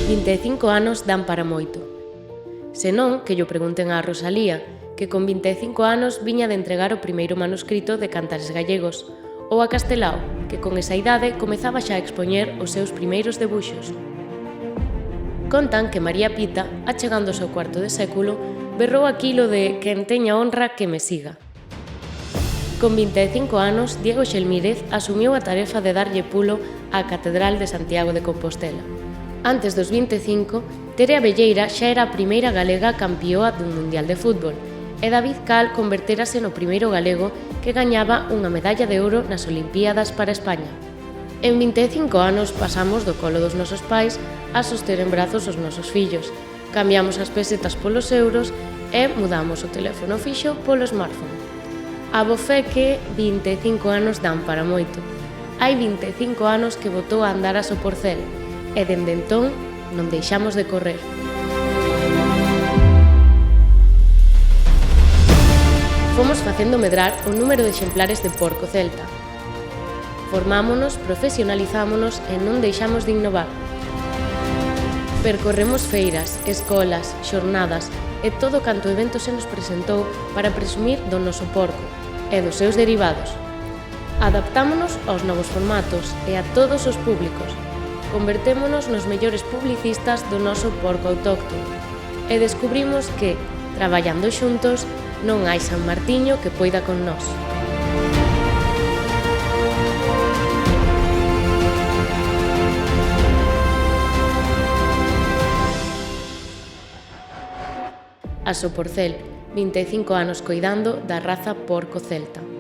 25 anos dan para moito. Senón, que llo pregunten á Rosalía, que con 25 anos viña de entregar o primeiro manuscrito de Cantares Gallegos, ou a Castelao, que con esa idade comezaba xa a expoñer os seus primeiros debuxos. Contan que María Pita, achegando ao seu cuarto de século, berrou aquilo de "quen teña honra que me siga". Con 25 anos, Diego Xelmírez asumiu a tarefa de darlle pulo á Catedral de Santiago de Compostela. Antes dos 25, Tere Abelleira xa era a primeira galega campioa dun mundial de fútbol e David Cal convertérase no primeiro galego que gañaba unha medalla de ouro nas Olimpíadas para España. En 25 anos pasamos do colo dos nosos pais a soster en brazos os nosos fillos, cambiamos as pesetas polos euros e mudamos o teléfono fixo polo smartphone. A bofé que 25 anos dan para moito. Hai 25 anos que botou a andar a Soporcel e dende entón non deixamos de correr. Fomos facendo medrar o número de exemplares de Porco Celta. Formámonos, profesionalizámonos e non deixamos de innovar. Percorremos feiras, escolas, xornadas e todo canto evento se nos presentou para presumir do noso porco e dos seus derivados. Adaptámonos aos novos formatos e a todos os públicos. Convertémonos nos mellores publicistas do noso porco autóctono e descubrimos que, traballando xuntos, non hai San Martiño que poida con nós. A Soporcel, 25 anos coidando da raza Porco Celta.